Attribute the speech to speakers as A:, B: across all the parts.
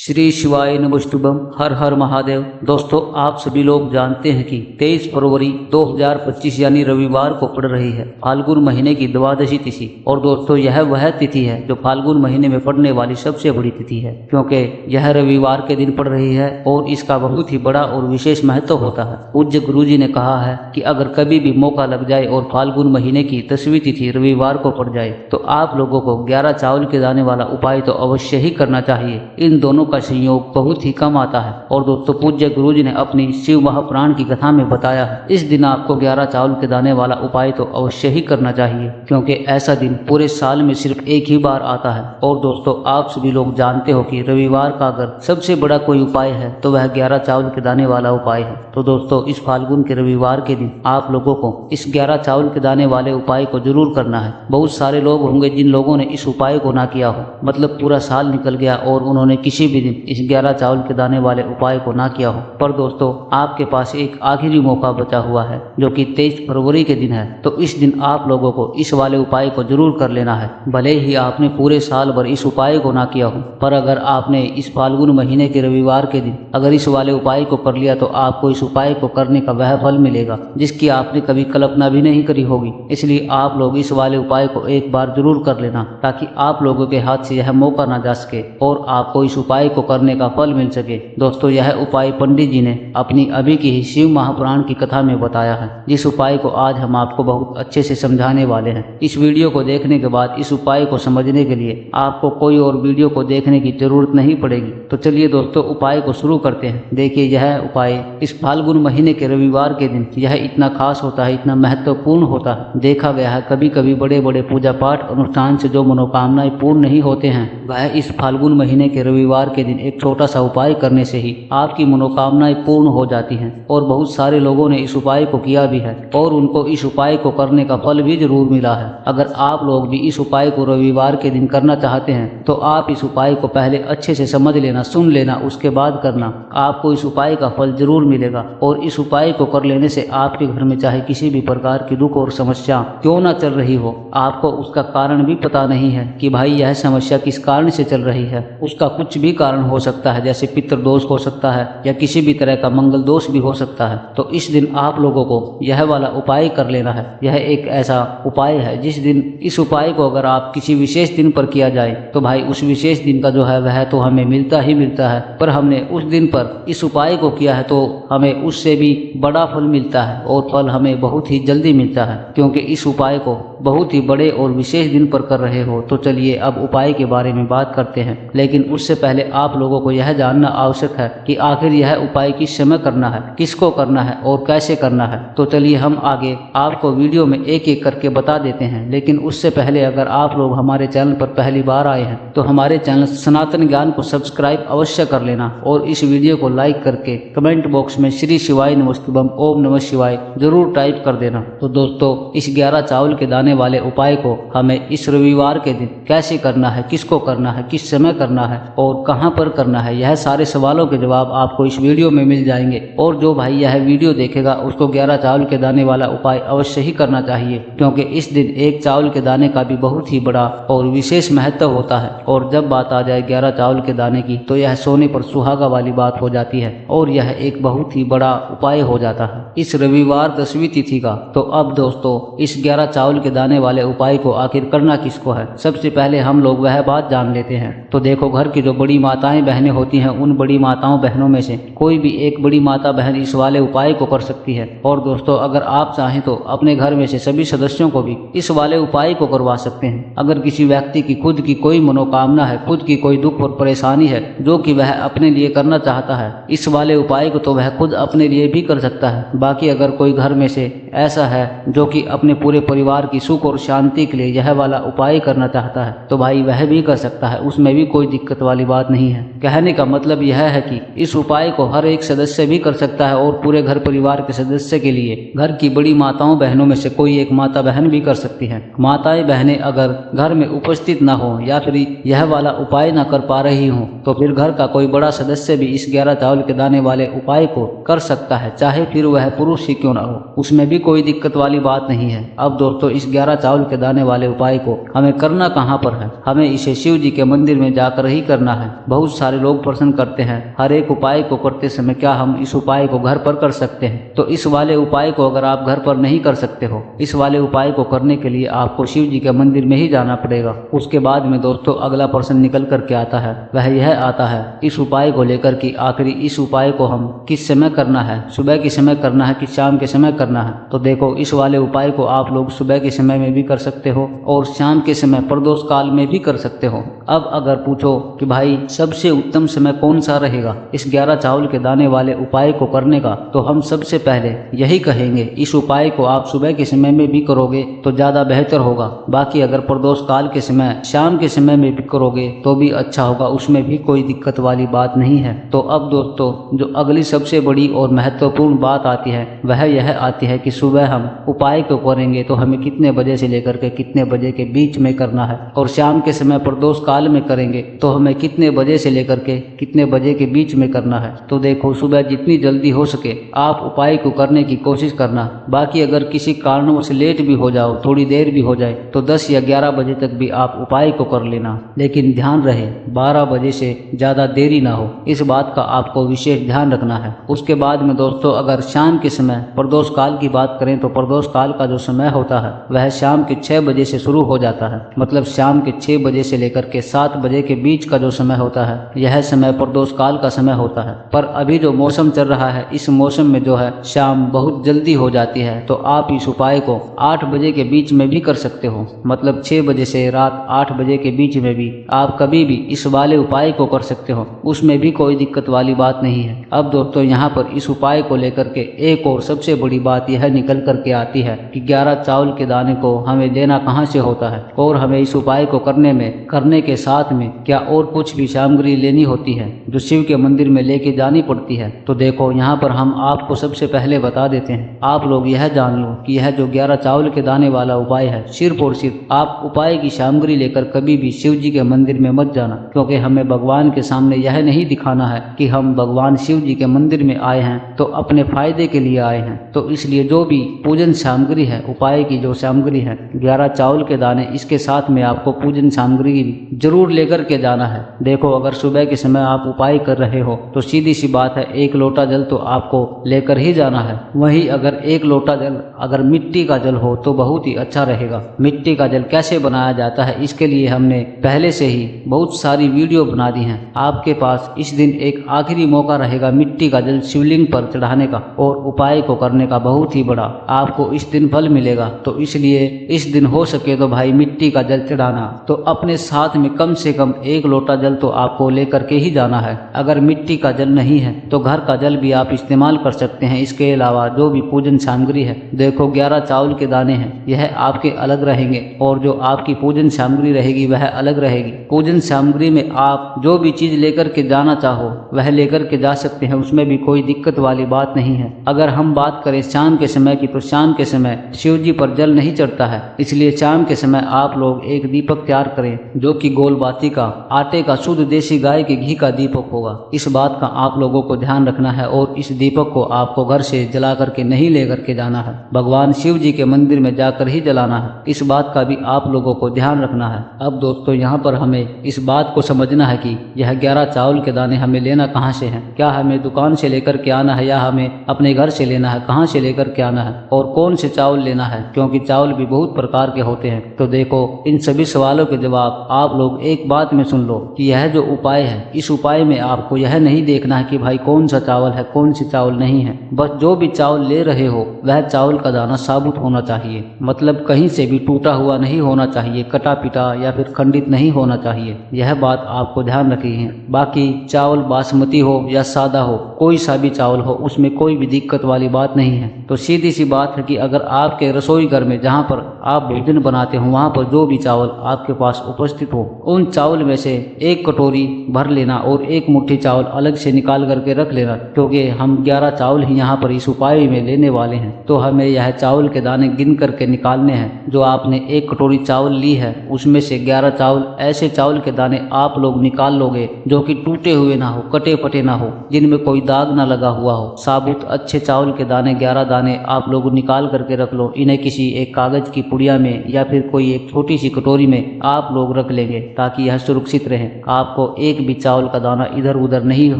A: श्री शिवाय नमस्तुभम। हर हर महादेव। दोस्तों, आप सभी लोग जानते हैं कि 23 फरवरी 2025 यानी रविवार को पड़ रही है फाल्गुन महीने की द्वादशी तिथि। और दोस्तों, यह वह तिथि है जो फाल्गुन महीने में पड़ने वाली सबसे बड़ी तिथि है, क्योंकि यह रविवार के दिन पड़ रही है और इसका बहुत ही बड़ा और विशेष महत्व होता है। पूज्य गुरु जी ने कहा है कि अगर कभी भी मौका लग जाए और फाल्गुन महीने की 10वीं तिथि रविवार को पड़ जाए तो आप लोगों को 11 चावल के दाने वाला उपाय तो अवश्य ही करना चाहिए। इन दोनों का संयोग बहुत ही कम आता है। और दोस्तों, पूज्य गुरु जी ने अपनी शिव महापुराण की कथा में बताया है इस दिन आपको 11 चावल के दाने वाला उपाय तो अवश्य ही करना चाहिए, क्योंकि ऐसा दिन पूरे साल में सिर्फ एक ही बार आता है। और दोस्तों, आप सभी लोग जानते हो कि रविवार का अगर सबसे बड़ा कोई उपाय है तो वह 11 चावल के दाने वाला उपाय है। तो दोस्तों, इस फाल्गुन के रविवार के दिन आप लोगों को इस 11 चावल के दाने वाले उपाय को जरूर करना है। बहुत सारे लोग होंगे जिन लोगों ने इस उपाय को ना किया हो, मतलब पूरा साल निकल गया और उन्होंने किसी भी दिन इस 11 चावल के दाने वाले उपाय को ना किया हो। पर दोस्तों, आपके पास एक आखिरी मौका बचा हुआ है जो कि 23 फरवरी के दिन है। तो इस दिन आप लोगों को इस वाले उपाय को जरूर कर लेना है। भले ही आपने पूरे साल भर इस उपाय को ना किया हो, पर अगर आपने इस फाल्गुन महीने के रविवार के दिन अगर इस वाले उपाय को कर लिया तो आपको इस उपाय को करने का वह फल मिलेगा जिसकी आपने कभी कल्पना भी नहीं करी होगी। इसलिए आप लोग इस वाले उपाय को एक बार जरूर कर लेना, ताकि आप लोगों के हाथ से यह मौका ना जा सके और आपको इस उपाय को करने का फल मिल सके। दोस्तों, यह उपाय पंडित जी ने अपनी अभी की ही शिव महापुराण की कथा में बताया है, जिस उपाय को आज हम आपको बहुत अच्छे से समझाने वाले हैं। इस वीडियो को देखने के बाद इस उपाय को समझने के लिए आपको कोई और वीडियो को देखने की जरूरत नहीं पड़ेगी। तो चलिए दोस्तों, उपाय को शुरू करते हैं। देखिए, यह उपाय इस फाल्गुन महीने के रविवार के दिन यह इतना खास होता है, इतना महत्वपूर्ण होता है। देखा गया है कभी कभी बड़े बड़े पूजा पाठ अनुष्ठान से जो मनोकामनाएं पूर्ण नहीं होते हैं, वह इस फाल्गुन महीने के रविवार के दिन एक छोटा सा उपाय करने से ही आपकी मनोकामनाएं पूर्ण हो जाती हैं। और बहुत सारे लोगों ने इस उपाय को किया भी है और उनको इस उपाय को करने का फल भी जरूर मिला है। अगर आप लोग भी इस उपाय को रविवार के दिन करना चाहते हैं तो आप इस उपाय को पहले अच्छे से समझ लेना, सुन लेना, उसके बाद करना। आपको इस उपाय का फल जरूर मिलेगा। और इस उपाय को कर लेने से आपके घर में चाहे किसी भी प्रकार की दुख और समस्या क्यों ना चल रही हो, आपको उसका कारण भी पता नहीं है कि भाई यह समस्या किस कारण से चल रही है। उसका कुछ भी कारण हो सकता है, जैसे पितृ दोष हो सकता है या किसी भी तरह का मंगल दोष भी हो सकता है। तो इस दिन आप लोगों को यह वाला उपाय कर लेना है। यह एक ऐसा उपाय है जिस दिन इस उपाय को अगर आप किसी विशेष दिन पर किया जाए तो भाई उस विशेष दिन का जो है वह तो हमें मिलता ही मिलता है, पर हमने उस दिन पर इस उपाय को किया है तो हमें उससे भी बड़ा फल मिलता है और फल हमें बहुत ही जल्दी मिलता है, क्योंकि इस उपाय को बहुत ही बड़े और विशेष दिन पर कर रहे हो। तो चलिए अब उपाय के बारे में बात करते हैं, लेकिन उससे पहले आप लोगों को यह जानना आवश्यक है कि आखिर यह उपाय किस समय करना है, किसको करना है और कैसे करना है। तो चलिए हम आगे आपको वीडियो में एक एक करके बता देते हैं। लेकिन उससे पहले अगर आप लोग हमारे चैनल पर पहली बार आए हैं तो हमारे चैनल सनातन ज्ञान को सब्सक्राइब अवश्य कर लेना और इस वीडियो को लाइक करके कमेंट बॉक्स में श्री शिवाय नमस्तुभम ओम नमः शिवाय जरूर टाइप कर देना। तो दोस्तों, इस 11 चावल के दाने वाले उपाय को हमें इस रविवार के दिन कैसे करना है, किसको करना है, किस समय करना है और कहां पर करना है, यह सारे सवालों के जवाब आपको इस वीडियो में मिल जाएंगे। और जो भाई यह वीडियो देखेगा उसको 11 चावल के दाने वाला उपाय अवश्य ही करना चाहिए, क्योंकि इस दिन एक चावल के दाने का भी बहुत ही बड़ा और विशेष महत्व होता है। और जब बात आ जाए 11 चावल के दाने की तो यह सोने पर सुहागा वाली बात हो जाती है और यह एक बहुत ही बड़ा उपाय हो जाता है इस रविवार 10वीं तिथि का। तो अब दोस्तों, इस 11 चावल के दाने वाले उपाय को आखिर करना किसको है, सबसे पहले हम लोग वह बात जान लेते हैं। तो देखो, घर की जो बड़ी माताएं बहनें होती हैं, उन बड़ी माताओं बहनों में से कोई भी एक बड़ी माता बहन इस वाले उपाय को कर सकती है। और दोस्तों, अगर आप चाहें तो अपने घर में से सभी सदस्यों को भी इस वाले उपाय को करवा सकते हैं। अगर किसी व्यक्ति की खुद की कोई मनोकामना है, खुद की कोई दुख और परेशानी है जो कि वह अपने लिए करना चाहता है, इस वाले उपाय को तो वह खुद अपने लिए भी कर सकता है। बाकी अगर कोई घर में से ऐसा है जो कि अपने पूरे परिवार की सुख और शांति के लिए यह वाला उपाय करना चाहता है तो भाई वह भी कर सकता है, उसमें भी कोई दिक्कत वाली बात नहीं है। कहने का मतलब यह है कि इस उपाय को हर एक सदस्य भी कर सकता है और पूरे घर परिवार के सदस्य के लिए घर की बड़ी माताओं बहनों में से कोई एक माता बहन भी कर सकती है। माताएं बहनें अगर घर में उपस्थित ना हो या फिर यह वाला उपाय ना कर पा रही हो तो फिर घर का कोई बड़ा सदस्य भी इस 11 चावल के दाने वाले उपाय को कर सकता है, चाहे फिर वह पुरुष ही क्यों ना हो, उसमें भी कोई दिक्कत वाली बात नहीं है। अब दोस्तों इस 11 चावल के दाने वाले उपाय को हमें करना कहाँ पर है? हमें इसे शिव जी के मंदिर में जाकर ही करना है। बहुत सारे लोग प्रश्न करते हैं हर एक उपाय को करते समय क्या हम इस उपाय को घर पर कर सकते हैं? तो इस वाले उपाय को अगर आप घर पर नहीं कर सकते हो, इस वाले उपाय को करने के लिए आपको शिव जी के मंदिर में ही जाना पड़ेगा। उसके बाद में दोस्तों अगला प्रश्न निकल करके आता है, वह यह आता है इस उपाय को लेकर कि आखिरी इस उपाय को हम किस समय करना है? सुबह के समय करना है कि शाम के समय करना है? तो देखो इस वाले उपाय को आप लोग सुबह के समय में भी कर सकते हो और शाम के समय प्रदोष काल में भी कर सकते हो। अब अगर पूछो कि भाई सबसे उत्तम समय कौन सा रहेगा इस 11 चावल के दाने वाले उपाय को करने का, तो हम सबसे पहले यही कहेंगे इस उपाय को आप सुबह के समय में भी करोगे तो ज्यादा बेहतर होगा। बाकी अगर प्रदोष काल के समय शाम के समय में भी करोगे तो भी अच्छा होगा, उसमें भी कोई दिक्कत वाली बात नहीं है। तो अब दोस्तों जो अगली सबसे बड़ी और महत्वपूर्ण बात आती है वह यह आती है कि सुबह हम उपाय को करेंगे तो हमें कितने बजे से लेकर के कितने बजे के बीच में करना है, और शाम के समय प्रदोष काल में करेंगे तो हमें कितने बजे से लेकर के कितने बजे के बीच में करना है। तो देखो सुबह जितनी जल्दी हो सके आप उपाय को करने की कोशिश करना। बाकी अगर किसी कारणवश लेट भी हो जाओ, थोड़ी देर भी हो जाए, तो 10 या 11 बजे तक भी आप उपाय को कर लेना। लेकिन ध्यान रहे 12 बजे से ज्यादा देरी ना हो, इस बात का आपको विशेष ध्यान रखना है। उसके बाद में दोस्तों अगर शाम के समय प्रदोष काल की बात करें तो प्रदोष काल का जो समय होता है वह शाम के 6 बजे से शुरू हो जाता है। मतलब शाम के 6 बजे से लेकर के 7 बजे के बीच का जो समय होता है यह समय प्रदोष काल का समय होता है। पर अभी जो मौसम चल रहा है इस मौसम में जो है शाम बहुत जल्दी हो जाती है, तो आप इस उपाय को 8 बजे के बीच में भी कर सकते हो। मतलब 6 बजे से रात 8 बजे के बीच में भी आप कभी भी इस वाले उपाय को कर सकते हो, उसमें भी कोई दिक्कत वाली बात नहीं है। अब दोस्तों यहाँ पर इस उपाय को लेकर के एक और सबसे बड़ी बात यह निकल करके आती है कि 11 चावल के दाने को हमें लेना कहाँ से होता है, और हमें इस उपाय को करने के साथ में क्या और कुछ भी सामग्री लेनी होती है जो शिव के मंदिर में लेके जानी पड़ती है। तो देखो यहाँ पर हम आपको सबसे पहले बता देते हैं, आप लोग यह जान लो कि यह जो 11 चावल के दाने वाला उपाय है सिर्फ और सिर्फ आप उपाय की सामग्री लेकर कभी भी शिव जी के मंदिर में मत जाना, क्योंकि हमें भगवान के सामने यह नहीं दिखाना है कि हम भगवान शिव जी के मंदिर में आए हैं तो अपने फायदे के लिए आए हैं। तो इसलिए जो भी पूजन सामग्री है, उपाय की जो सामग्री है 11 चावल के दाने, इसके साथ में आपको पूजन सामग्री जरूर लेकर के जाना है। देखो अगर सुबह के समय आप उपाय कर रहे हो तो सीधी सी बात है 1 लोटा जल तो आपको लेकर ही जाना है। वहीं अगर 1 लोटा जल अगर मिट्टी का जल हो तो बहुत ही अच्छा रहेगा। मिट्टी का जल कैसे बनाया जाता है इसके लिए हमने पहले से ही बहुत सारी वीडियो बना दी हैं। आपके पास इस दिन एक आखिरी मौका रहेगा मिट्टी का जल शिवलिंग पर चढ़ाने का और उपाय को करने का, बहुत ही बड़ा आपको इस दिन फल मिलेगा। तो इसलिए इस दिन हो सके तो भाई मिट्टी का जल चढ़ाना, तो अपने साथ में कम से कम 1 लोटा जल तो आपको लेकर के ही जाना है। अगर मिट्टी का जल नहीं है तो घर का जल भी आप इस्तेमाल कर सकते हैं। इसके अलावा जो भी पूजन सामग्री है, देखो 11 चावल के दाने हैं यह आपके अलग रहेंगे और जो आपकी पूजन सामग्री रहेगी वह अलग रहेगी। पूजन सामग्री में आप जो भी चीज लेकर के जाना चाहो वह लेकर के जा सकते हैं, उसमें भी कोई दिक्कत वाली बात नहीं है। अगर हम बात करें शाम के समय की तो शाम के समय शिव जी पर जल नहीं चढ़ता है, इसलिए शाम के समय आप लोग एक दीपक तैयार करें जो कि गोल बाती का आटे का शुद्ध देसी गाय के घी का दीपक होगा। इस बात का आप लोगों को ध्यान रखना है और इस दीपक को आपको घर से जला करके नहीं ले करके जाना है, भगवान शिव जी के मंदिर में जाकर ही जलाना है। इस बात का भी आप लोगों को ध्यान रखना है। अब दोस्तों यहाँ पर हमें इस बात को समझना है कि यह 11 चावल के दाने हमें लेना कहाँ से है। क्या हमें दुकान से लेकर के आना है या हमें अपने घर से लेना है, कहाँ से लेकर के आना है और कौन से चावल लेना है, क्योंकि चावल भी बहुत प्रकार के होते हैं। तो देखो इन सभी सवालों के जवाब आप लोग एक बात में सुन लो कि यह जो उपाय है इस उपाय में आपको यह नहीं देखना है कि भाई कौन सा चावल है कौन सी चावल नहीं है। बस जो भी चावल ले रहे हो वह चावल का दाना साबुत होना चाहिए, मतलब कहीं से भी टूटा हुआ नहीं होना चाहिए, कटा पिटा या फिर खंडित नहीं होना चाहिए। यह बात आपको ध्यान रखनी है। बाकी चावल बासमती हो या सादा हो, कोई सा भी चावल हो, उसमें कोई भी दिक्कत वाली बात नहीं है। तो सीधी सी बात है कि अगर आपके रसोई घर में जहाँ पर आप भोजन बनाते हो वहाँ पर जो भी चावल आपके पास उपस्थित हो उन चावल में से 1 कटोरी भर लेना और 1 मुट्ठी चावल अलग से निकाल करके रख लेना, क्योंकि हम 11 चावल ही यहाँ पर इस उपाय में लेने वाले हैं। तो हमें यह चावल के दाने गिन करके निकालने हैं। जो आपने 1 कटोरी चावल ली है उसमें से 11 चावल ऐसे चावल के दाने आप लोग निकाल लोगे जो कि टूटे हुए ना हो, कटे पटे ना हो, जिनमें कोई दाग ना लगा हुआ हो। साबुत अच्छे चावल के दाने 11 दाने दाने आप लोग निकाल करके रख लो। इन्हें किसी एक कागज की पुड़िया में या फिर कोई एक छोटी सी कटोरी में आप लोग रख लेंगे ताकि यह सुरक्षित रहे। आपको एक भी चावल का दाना इधर उधर नहीं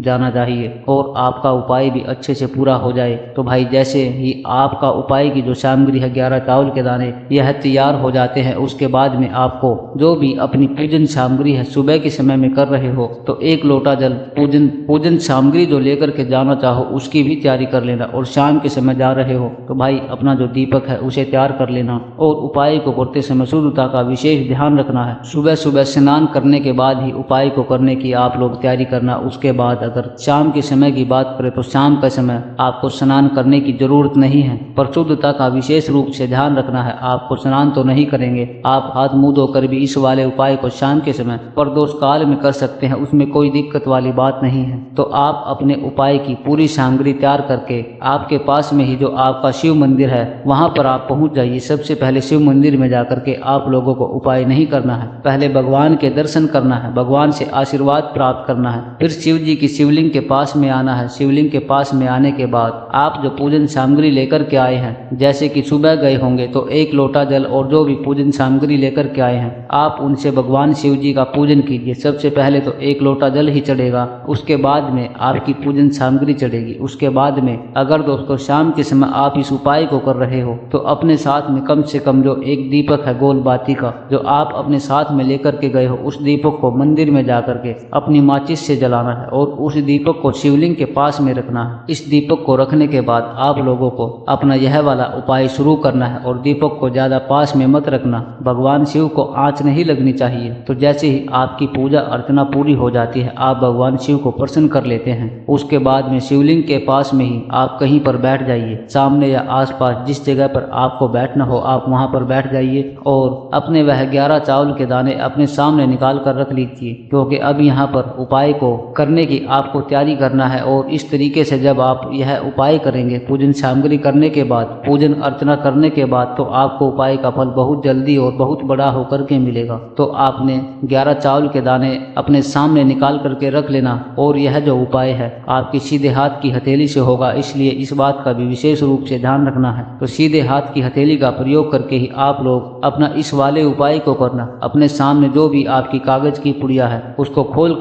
A: जाना चाहिए और आपका उपाय भी अच्छे से पूरा हो जाए। तो भाई जैसे ही आपका उपाय की जो सामग्री है 11 चावल के दाने यह तैयार हो जाते हैं, उसके बाद में आपको जो भी अपनी पूजन सामग्री है सुबह के समय में कर रहे हो तो 1 लोटा जल पूजन सामग्री जो लेकर के जाना चाहो उसकी भी तैयारी कर लेना। और शाम के समय जा रहे हो तो भाई अपना जो दीपक है उसे तैयार कर लेना और उपाय को करते समय शुद्धता का विशेष ध्यान रखना है। सुबह सुबह स्नान करने के बाद ही उपाय को करने की आप लोग तैयारी करना। उसके बाद अगर शाम के समय की बात करें तो शाम का समय आपको स्नान करने की जरूरत नहीं है, पर शुद्धता का विशेष रूप से ध्यान रखना है। आपको स्नान तो नहीं करेंगे, आप हाथ मुंह धोकर भी इस वाले उपाय को शाम के समय प्रदोष काल में कर सकते हैं, उसमें कोई दिक्कत वाली बात नहीं है। तो आप अपने उपाय की पूरी सामग्री तैयार करके आपके पास में ही जो आपका शिव मंदिर है वहां पर आप पहुंच जाइए। सबसे पहले शिव मंदिर में जाकर के आप लोगों को उपाय नहीं करना है, पहले भगवान के दर्शन करना है, भगवान से आशीर्वाद प्राप्त करना है, फिर शिव जी की शिवलिंग के पास में आना है। शिवलिंग के पास में आने के बाद आप जो पूजन सामग्री लेकर के आए हैं, जैसे कि सुबह गए होंगे तो 1 लोटा जल और जो भी पूजन सामग्री लेकर के आए हैं आप उनसे भगवान शिव जी का पूजन कीजिए। सबसे पहले तो 1 लोटा जल ही चढ़ेगा, उसके बाद में आपकी पूजन सामग्री चढ़ेगी। उसके बाद में अगर दोस्तों शाम के समय आप इस उपाय को कर रहे हो तो अपने साथ में कम से कम जो एक दीपक है गोल बाती का जो आप अपने साथ में लेकर के गए हो उस दीपक को मंदिर में जाकर के अपनी माचिस से जलाना है और उस दीपक को शिवलिंग के पास में रखना है। इस दीपक को रखने के बाद आप लोगों को अपना यह वाला उपाय शुरू करना है और दीपक को ज्यादा पास में मत रखना। भगवान शिव को आंच नहीं लगनी चाहिए। तो जैसे ही आपकी पूजा अर्चना पूरी हो जाती है आप भगवान शिव को प्रसन्न कर लेते हैं। उसके बाद में शिवलिंग के पास में ही आप कहीं पर बैठ जाइए, सामने या आसपास जिस जगह पर आपको बैठना हो आप वहां पर बैठ जाइए और अपने वह 11 चावल के दाने अपने सामने निकाल कर रख लीजिए, क्योंकि अब यहाँ पर उपाय को करने की आपको तैयारी करना है। और इस तरीके से जब आप यह उपाय करेंगे पूजन सामग्री करने के बाद, पूजन अर्चना करने के बाद, तो आपको उपाय का फल बहुत जल्दी और बहुत बड़ा होकर के मिलेगा। तो आपने 11 चावल के दाने अपने सामने निकाल करके रख लेना और यह जो उपाय है आपकी सीधे हाथ की हथेली से होगा, इसलिए इस बात का भी विशेष रूप से ध्यान रखना है। तो सीधे हाथ की हथेली का प्रयोग करके ही आप लोग अपना इस वाले उपाय को करना। अपने सामने जो भी आपकी कागज की पुड़िया है उसको खोल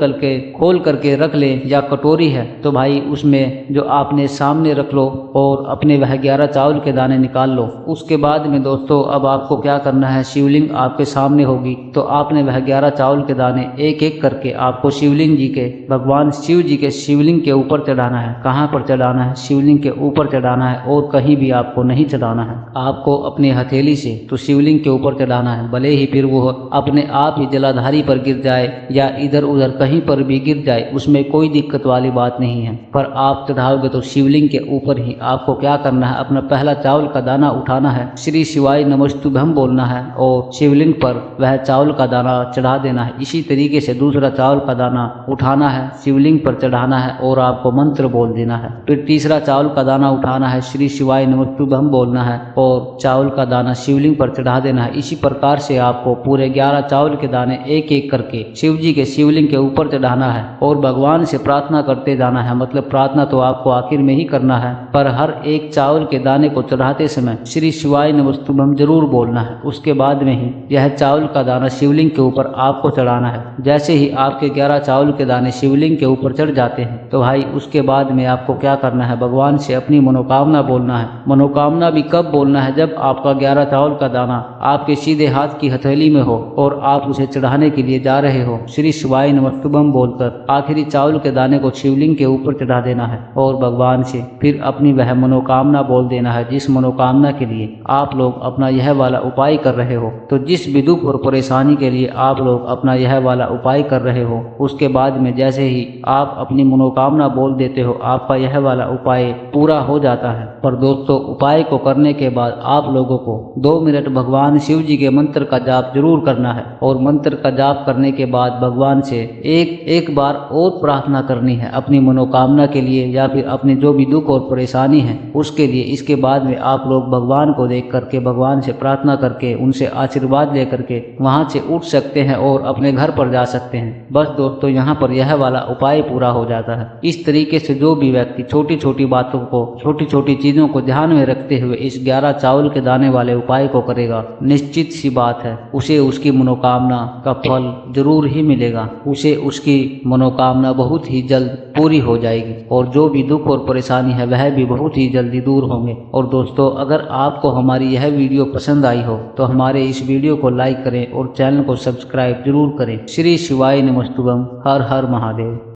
A: करके रख ले, या कटोरी है तो भाई उसमें जो आपने सामने रख लो और अपने वह 11 चावल के दाने निकाल लो। उसके बाद में दोस्तों अब आपको क्या करना है, शिवलिंग आपके सामने होगी तो आपने वह 11 चावल के दाने एक एक करके आपको शिवलिंग जी के, भगवान शिव जी के शिवलिंग के ऊपर चढ़ाना है। कहाँ पर चढ़ाना है? शिवलिंग के ऊपर चढ़ाना है और कहीं भी आपको नहीं चढ़ाना है। आपको अपने हथेली से तो शिवलिंग के ऊपर चढ़ाना है, भले ही फिर वो अपने आप ही जलाधारी पर गिर जाए या इधर उधर कहीं पर भी गिर जाए, उसमें कोई दिक्कत वाली बात नहीं है। पर आप चढ़ाओगे तो शिवलिंग के ऊपर ही आपको क्या करना है, अपना पहला चावल का दाना उठाना है, श्री शिवाय नमस्तुभ्यम बोलना है और शिवलिंग पर वह चावल का दाना चढ़ा देना है। इसी तरीके से दूसरा चावल का दाना उठाना है, शिवलिंग पर चढ़ाना है और आपको मंत्र बोल देना है। फिर तीसरा चावल का दाना उठाना है, श्री शिवाय नमस्तुभ्यम बोलना है और चावल का दाना शिवलिंग पर चढ़ा देना है। इसी प्रकार से आपको पूरे 11 चावल के दाने एक एक करके शिव जी के शिवलिंग के ऊपर चढ़ाना है और भगवान से प्रार्थना करते जाना है। मतलब प्रार्थना तो आपको आखिर में ही करना है, पर हर एक चावल के दाने को चढ़ाते समय श्री शिवाय नमस्तुभ्यम जरूर बोलना है। उसके बाद में ही यह चावल का दाना शिवलिंग के ऊपर आपको चढ़ाना है। जैसे ही आपके 11 चावल के दाने शिवलिंग के ऊपर चढ़ जाते हैं तो भाई उसके बाद में आपको क्या करना है, भगवान से अपनी मनोकामना बोलना है। मनोकामना भी कब बोलना है, जब आपका 11 चावल का दाना आपके सीधे हाथ की हथेली में हो और आप उसे चढ़ाने के लिए जा रहे हो। श्री शिवाय नमस्तुभ्यम बोलकर आखिरी चावल के दाने को शिवलिंग के ऊपर चढ़ा देना है और भगवान से फिर अपनी वह मनोकामना बोल देना है जिस मनोकामना के लिए आप लोग अपना यह वाला उपाय कर रहे हो। तो जिस भी दुख और परेशानी के लिए आप लोग अपना यह वाला उपाय कर रहे हो, उसके बाद में जैसे ही आप अपनी मनोकामना बोल देते हो आपका यह वाला उपाय पूरा हो जाता है। पर दोस्तों उपाय को करने के बाद आप लोगों को 2 मिनट भगवान शिव जी के मंत्र का जाप जरूर करना है और मंत्र का जाप करने के बाद भगवान से एक बार और प्रार्थना करनी है अपनी मनोकामना के लिए या फिर अपने जो भी दुख और परेशानी है उसके लिए। इसके बाद में आप लोग भगवान को देख करके, भगवान से प्रार्थना करके, उनसे आशीर्वाद ले करके वहां से उठ सकते हैं और अपने घर पर जा सकते हैं। बस दोस्तों यहाँ पर यह वाला उपाय पूरा हो जाता है। इस तरीके से जो भी व्यक्ति छोटी छोटी बातों को, छोटी छोटी छोटी चीजों को ध्यान में रखते हुए इस 11 चावल के दाने वाले उपाय को करेगा, निश्चित सी बात है उसे उसकी मनोकामना का फल जरूर ही मिलेगा। उसे उसकी मनोकामना बहुत ही जल्द पूरी हो जाएगी और जो भी दुख और परेशानी है वह भी बहुत ही जल्दी दूर होंगे। और दोस्तों, अगर आपको हमारी यह वीडियो पसंद आई हो तो हमारे इस वीडियो को लाइक करें और चैनल को सब्सक्राइब जरूर करें। श्री शिवाय नमस्तुभम। हर हर महादेव।